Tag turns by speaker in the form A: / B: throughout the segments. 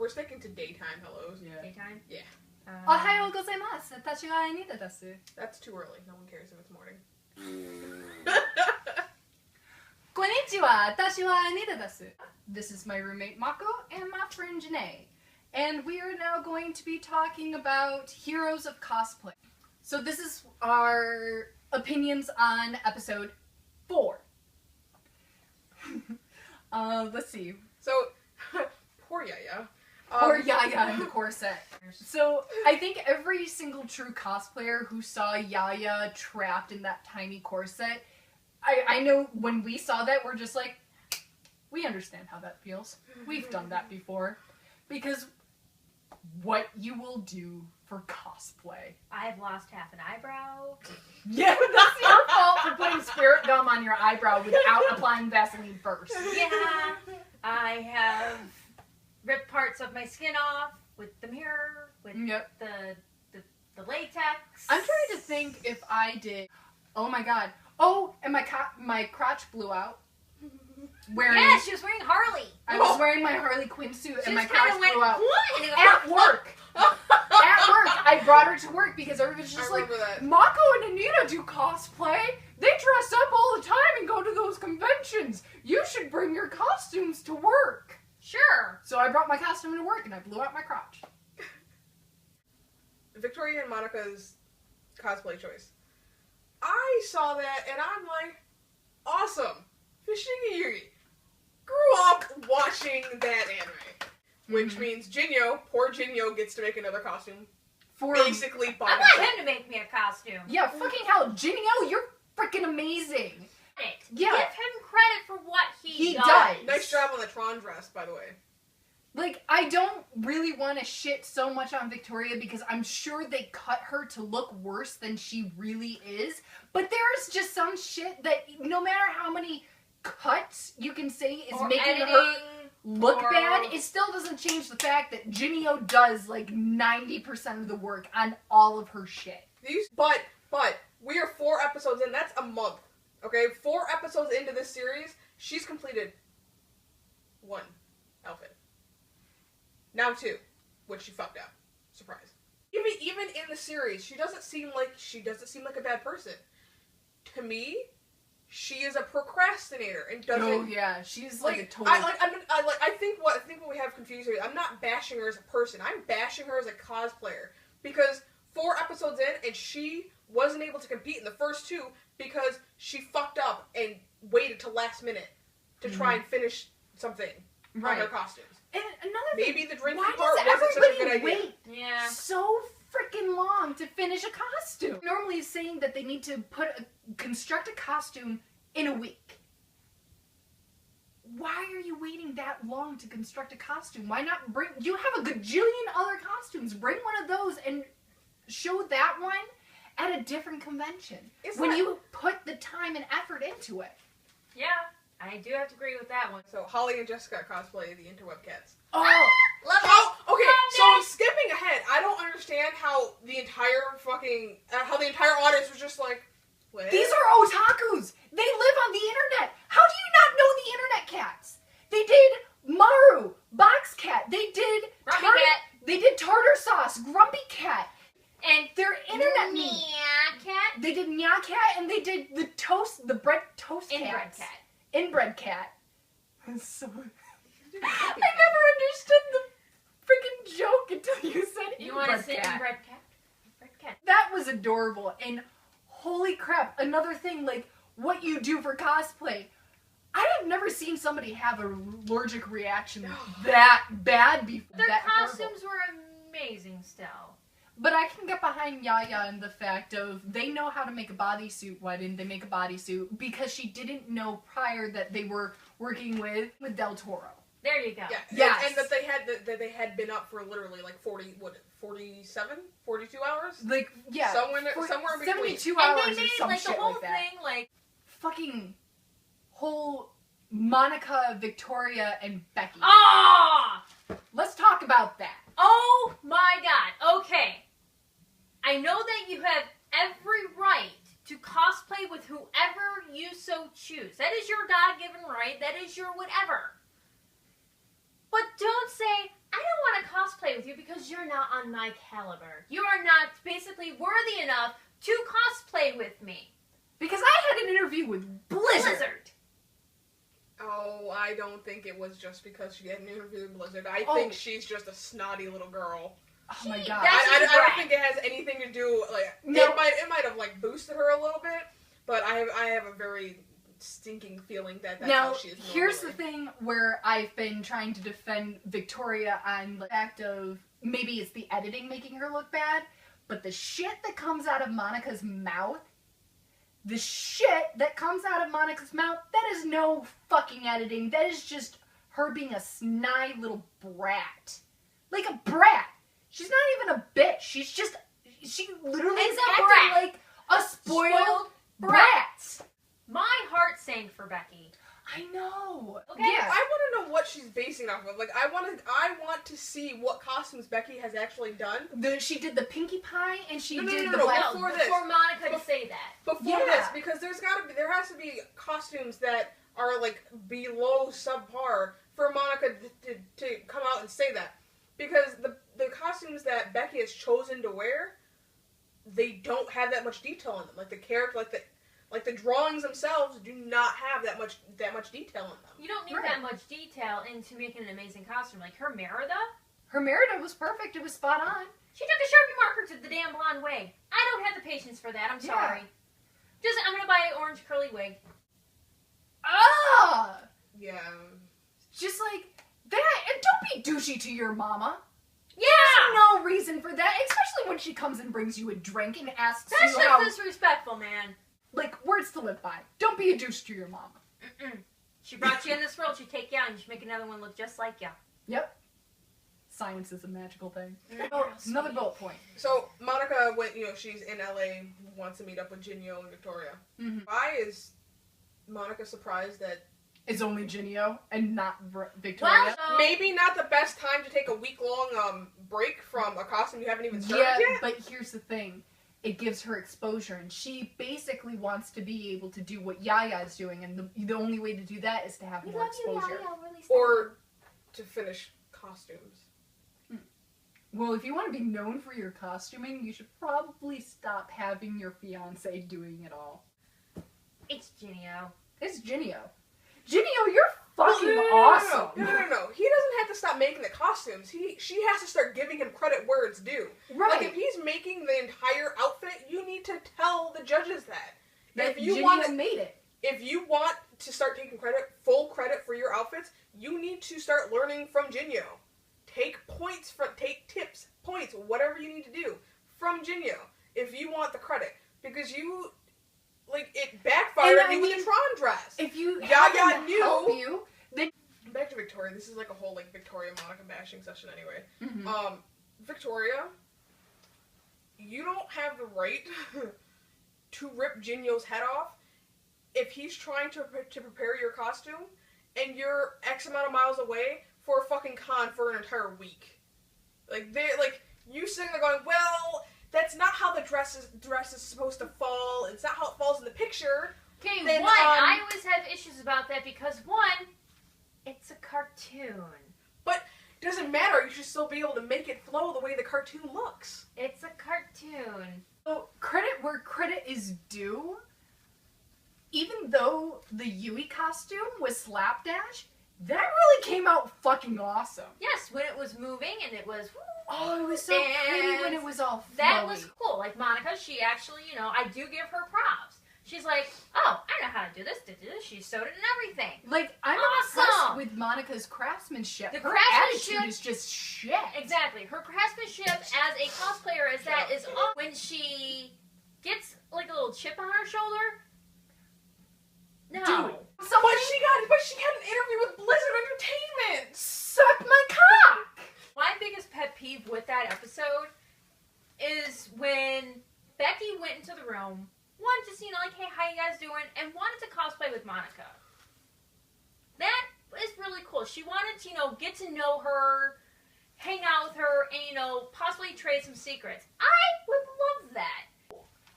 A: we're sticking to daytime hellos.
B: Yeah.
C: Daytime?
A: Yeah.
B: Ohayou gozaimasu. Watashi wa Anita desu.
A: That's too early. No one cares if it's morning.
B: Konnichiwa. Watashi wa Anita desu. This is my roommate Mako and my friend Janae. And we are now going to be talking about heroes of cosplay. So this is our opinions on episode 4. Let's see.
A: So, poor Yaya.
B: Or Yaya in the corset. So, I think every single true cosplayer who saw Yaya trapped in that tiny corset, I know when we saw that, we're just like, we understand how that feels. We've done that before. Because what you will do for cosplay.
C: I've lost half an eyebrow.
B: Yeah, that's your fault for putting spirit gum on your eyebrow without applying Vaseline first.
C: Yeah, I have ripped parts of my skin off with the mirror, with the latex.
B: I'm trying to think if I did. Oh my god. Oh, and my crotch blew out.
C: Yeah, she was wearing Harley.
B: I was wearing my Harley Quinn suit and my crotch blew out.
C: What?
B: At work. At work. I brought her to work because everybody's just like, Mako and Anita do cosplay. They dress up all the time and go to those conventions. You should bring your costumes to work.
C: Sure.
B: So I brought my costume to work and I blew out my crotch.
A: Victoria and Monica's cosplay choice. I saw that and I'm like, awesome. Fishing Yuri grew up watching that anime. Which means Jinyo, poor Jinyo, gets to make another costume. Basically,
C: I want him to make me a costume.
B: Yeah, fucking hell, Jinyo, you're freaking amazing. Yeah.
C: Give him credit for what he does.
A: Nice job on the Tron dress, by the way.
B: Like, I don't really want to shit so much on Victoria because I'm sure they cut her to look worse than she really is. But there's just some shit that no matter how many cuts you can say is making her look bad, it still doesn't change the fact that Jinyo does like 90% of the work on all of her shit.
A: But we are 4 episodes in. That's a month. Okay, 4 episodes into this series, she's completed 1 outfit. Now 2, which she fucked up. Surprise. Even in the series, she doesn't seem like a bad person. To me, she is a procrastinator and doesn't.
B: Oh yeah, she's like a total.
A: I think what we have confused here is I'm not bashing her as a person. I'm bashing her as a cosplayer because 4 episodes in and she wasn't able to compete in the first 2 because she fucked up and waited till last minute to try and finish something on her costumes.
B: And another thing,
A: maybe the drinking
B: why
A: part
B: does
A: wasn't such a good
B: everybody
A: idea.
B: wait so freaking long to finish a costume? Normally saying that they need to construct a costume in a week. Why are you waiting that long to construct a costume? Why not you have a gajillion other costumes. Bring one of those and show that one at a different convention. When you put the time and effort into it.
C: Yeah, I do have to agree with that one.
A: So Holly and Jessica cosplay the Interweb Cats.
B: Oh!
C: Love it!
A: Okay, so skipping ahead, I don't understand how the entire audience was just like, what?
B: These are otakus! They live on the internet! How do you not know the internet cats? They did Maru, Box Cat, they did Tartar Sauce, Grumpy Cat, and their internet meme.
C: Cat.
B: They did Nya Cat and they did the bread toast cat.
C: Inbred cat.
B: Inbred cat. So I never understood the freaking joke until you said
C: You want to say inbred cat? Inbred cat.
B: That was adorable, and holy crap, another thing, like, what you do for cosplay. I have never seen somebody have an allergic reaction that bad before.
C: Their costumes were amazing still.
B: But I can get behind Yaya and the fact of they know how to make a bodysuit. Why didn't they make a bodysuit? Because she didn't know prior that they were working with Del Toro.
C: There you go.
A: Yeah.
B: Yes.
A: And that they had been up for literally like 47, 42 hours?
B: Like, yeah.
A: Somewhere in between.
B: 72
C: and
B: hours
C: they made
B: or some
C: like
B: shit
C: the whole
B: like that.
C: thing like
B: Fucking whole Monica, Victoria, and Becky.
C: Ah!
B: Let's talk about that.
C: Oh my god. Okay. I know that you have every right to cosplay with whoever you so choose. That is your God-given right. That is your whatever. But don't say, I don't want to because you're not on my caliber. You are not basically worthy enough to cosplay with me.
B: Because I had an interview with Blizzard.
A: Oh, I don't think it was just because she had an interview with Blizzard. I think she's just a snotty little girl.
B: Oh my god.
A: I don't think it has anything to do, like,
B: No.
A: it might have, like, boosted her a little bit, but I have a very stinking feeling that that's how she is normally.
B: Here's the thing where I've been trying to defend Victoria on the fact of maybe it's the editing making her look bad, but the shit that comes out of Monica's mouth, that is no fucking editing. That is just her being a snide little brat. Like a brat. She's not even a bitch. She literally is acting
C: brat.
B: like a spoiled brat.
C: My heart sank for Becky.
B: I know.
C: Okay.
B: Yeah.
A: I want to know what she's basing off of. Like, I want to see what costumes Becky has actually done.
B: She did the Pinkie Pie, and she did
A: no,
B: the
A: no,
B: black.
C: Before Monica to say that.
A: Before this, because there has to be costumes that are, like, below subpar for Monica to come out and say that. Because the costumes that Becky has chosen to wear, they don't have that much detail in them. Like, the character, like the drawings themselves do not have that much detail in them.
C: You don't need that much detail into making an amazing costume. Like her Merida
B: was perfect. It was spot on.
C: She took a Sharpie marker to the damn blonde wig. I don't have the patience for that. I'm sorry. I'm gonna buy an orange curly wig.
B: Ah!
A: Yeah.
B: Just like that. And don't be douchey to your mama.
C: Yeah!
B: There's no reason for that, especially when she comes and brings you a drink and asks
C: That's
B: you how...
C: just disrespectful, man.
B: Like, words to live by. Don't be a douche to your mama.
C: She brought you in this world, she take you out, and she make another one look just like you.
B: Yep. Science is a magical thing. Oh, another bullet point.
A: So, Monica, when she's in LA, wants to meet up with Jinyo and Victoria.
B: Mm-hmm.
A: Why is Monica surprised that...
B: It's only Jinyo and not Victoria?
C: Well,
A: maybe not the best time to take a week-long break from a costume you haven't even started yet?
B: Yeah, but here's the thing. It gives her exposure, and she basically wants to be able to do what Yaya's doing, and the only way to do that is to have more exposure.
A: Or to finish costumes.
B: Well, if you want to be known for your costuming, you should probably stop having your fiancé doing it all.
C: It's Jinyo.
B: It's Jinyo. Jinyo, you're fucking awesome.
A: No. He doesn't have to stop making the costumes. She has to start giving him credit where it's due.
B: Right.
A: Like, if he's making the entire outfit, you need to tell the judges that.
B: If you made it.
A: If you want to start taking full credit for your outfits, you need to start learning from Jinyo. Take tips, points, whatever you need to do from Jinyo if you want the credit. Because it backfired on you with the Tron dress.
B: If you
A: Yaya knew.
B: Help you, then...
A: Back to Victoria. This is like a whole Victoria Monica bashing session anyway.
B: Mm-hmm.
A: Victoria, you don't have the right to rip Jinyo's head off if he's trying to prepare your costume and you're X amount of miles away for a fucking con for an entire week. You sitting there going, well, that's not how the dress is supposed to fall. It's not how it falls in the picture.
C: Okay,
A: then,
C: I always have issues about that because, one, it's a cartoon.
A: But it doesn't matter. You should still be able to make it flow the way the cartoon looks.
C: It's a cartoon.
B: So, credit where credit is due. Even though the Yui costume was slapdash, that really came out fucking awesome.
C: Yes, when it was moving and it was...
B: Oh, it was so pretty when it was all flowy.
C: That was cool. Like, Monica, she actually, I do give her props. She's like, oh, I know how to do this. She sewed it and everything.
B: Like, I'm obsessed with Monica's craftsmanship. Her attitude is just shit.
C: Exactly. Her craftsmanship as a cosplayer is when she gets, like, a little chip on her shoulder. No.
B: Dude.
A: But she had an interview with Blizzard Entertainment.
B: Suck my cock.
C: My biggest pet peeve with that episode is when Becky went into the room, wanted to see, like, hey, how you guys doing, and wanted to cosplay with Monica. That is really cool. She wanted to, get to know her, hang out with her, and, possibly trade some secrets. I would love that.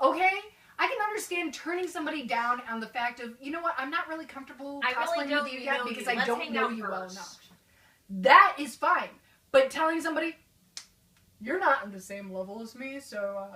B: Okay? I can understand turning somebody down on the fact of, you know what, I'm not really comfortable cosplaying with you yet because I don't know you well enough. That is fine. But telling somebody, You're not on the same level as me, so,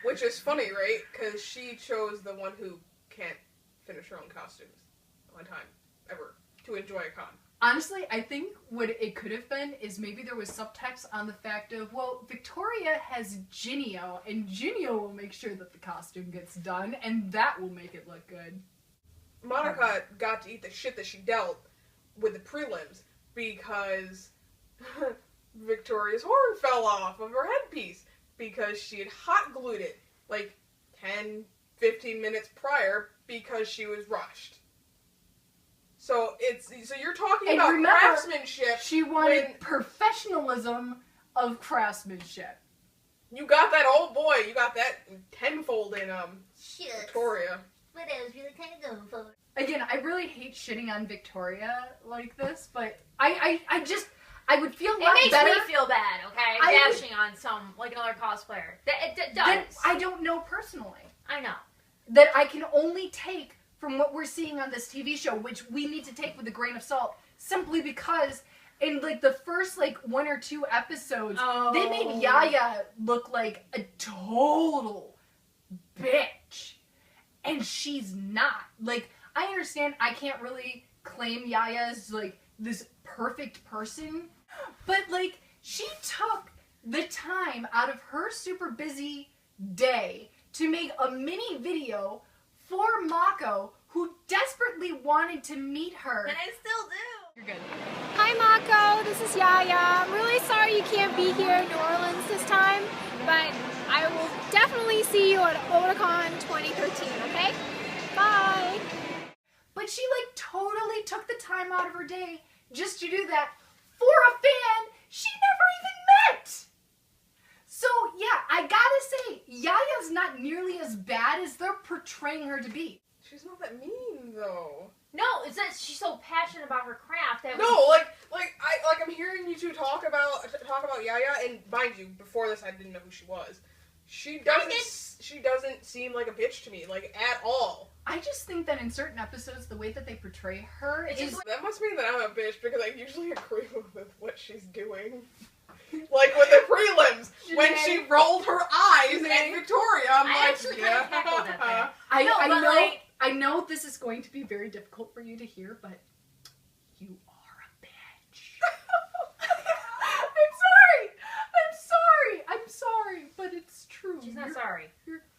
A: Which is funny, right? Because she chose the one who can't finish her own costumes one time, ever, to enjoy a con.
B: Honestly, I think what it could have been is maybe there was subtext on the fact of, well, Victoria has Ginio, and Ginio will make sure that the costume gets done, and that will make it look good.
A: Monica got to eat the shit that she dealt with the prelims because Victoria's horn fell off of her headpiece because she had hot glued it like 10, 15 minutes prior because she was rushed. So you're talking
B: And
A: about
B: remember,
A: craftsmanship.
B: She wanted professionalism of craftsmanship.
A: You got that old boy. You got that tenfold in
D: Shucks.
A: Victoria.
D: What I was really kind of going for.
B: Again, I really hate shitting on Victoria like this, but I would feel a lot
C: It makes
B: better.
C: me feel bad, okay?
B: I
C: Bashing on another cosplayer. It
B: that
C: does.
B: I don't know personally.
C: I know.
B: That I can only take from what we're seeing on this TV show, which we need to take with a grain of salt, simply because in like the first like 1 or 2 episodes, they made Yaya look like a total bitch. And she's not. Like, I understand I can't really claim Yaya as like this perfect person, but like she took the time out of her super busy day to make a mini video for Mako, who desperately wanted to meet her.
C: And I still do.
B: You're good.
E: Hi Mako, this is Yaya. I'm really sorry you can't be here in New Orleans this time, but I will definitely see you at Otakon 2013, okay? Bye!
B: But she like totally took the time out of her day just to do that for a fan she never even met! So yeah, I gotta say, Yaya's not nearly as bad as they're portraying her to be.
A: She's not that mean though.
C: No, it's that she's so passionate about her craft that
A: No, I'm hearing you two talk about Yaya, and mind you, before this I didn't know who she was. She doesn't seem like a bitch to me, like at all.
B: I just think that in certain episodes, the way that they portray her is...
A: That must mean that I'm a bitch because I usually agree with what she's doing. Like with the prelims, when she rolled her eyes at Victoria, I'm
C: I
A: like,
C: actually kind of cackled at that.
B: I know this is going to be very difficult for you to hear, but you are a bitch. I'm sorry, but it's true.
C: She's not sorry.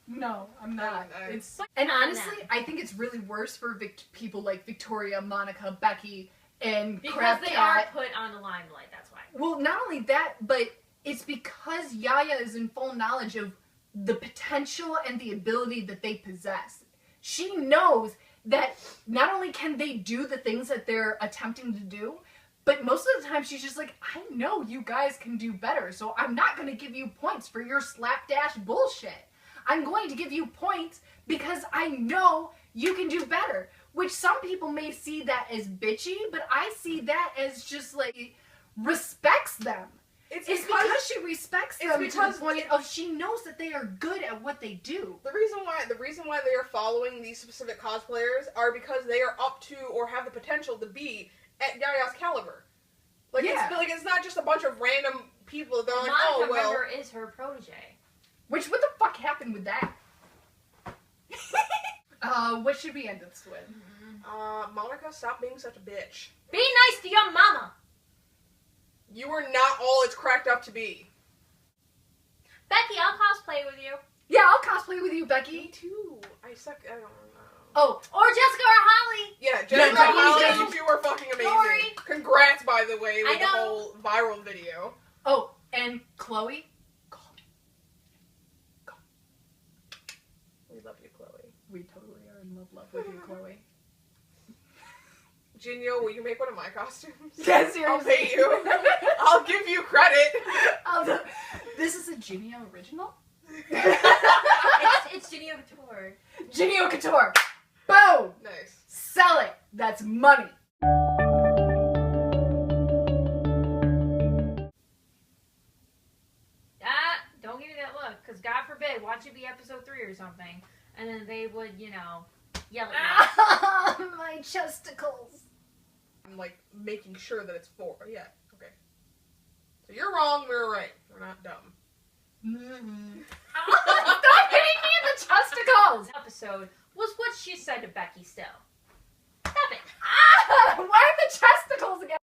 B: No, I'm not.
A: I'm
B: And honestly, I think it's really worse for people like Victoria, Monica, Becky, and
C: Because
B: Crab
C: they
B: Cat.
C: are put on the limelight, that's why.
B: Well, not only that, but it's because Yaya is in full knowledge of the potential and the ability that they possess. She knows that not only can they do the things that they're attempting to do, but most of the time she's just like, I know you guys can do better, so I'm not going to give you points for your slapdash bullshit. I'm going to give you points because I know you can do better. Which some people may see that as bitchy, but I see that as just like respects them. It's because she respects them to the point of she knows that they are good at what they do.
A: The reason why they are following these specific cosplayers are because they are up to or have the potential to be at Yaya's caliber. Like it's not just a bunch of random people. They're like,
C: Monica,
A: oh well.
C: remember, is her protege.
B: What the fuck happened with that? What should we end this with?
A: Monica, stop being such a bitch.
C: Be nice to your mama.
A: You are not all it's cracked up to be.
C: Becky, I'll cosplay with you.
B: Yeah, I'll cosplay with you, Becky.
A: Me too. I suck. I don't know.
B: Oh,
C: Or Jessica or Holly.
A: Yeah, Jessica
B: Yeah,
A: Holly,
C: you
A: you two are fucking amazing.
C: Lori.
A: Congrats, by the way, with
C: I
A: the
C: know.
A: whole viral video.
B: oh, and Chloe. Call me.
A: We love you, Chloe.
B: We totally are in love with you, Chloe.
A: Jinyo, will you make one of my costumes?
B: Yeah, seriously.
A: I'll pay you. I'll give you credit.
B: This is a Ginio original?
C: It's Ginny Couture.
B: Ginio Couture. Boom.
A: Nice.
B: Sell it. That's money.
C: Don't give me that look, because God forbid, watch it be episode 3 or something, and then they would, yell at me.
B: My chesticles.
A: I'm like making sure that it's 4. Yeah. Okay. So you're wrong, we're right. We're not dumb.
B: Stop hitting me in the chesticles!
C: Episode was what she said to Becky still. Stop it.
B: Why are the chesticles again?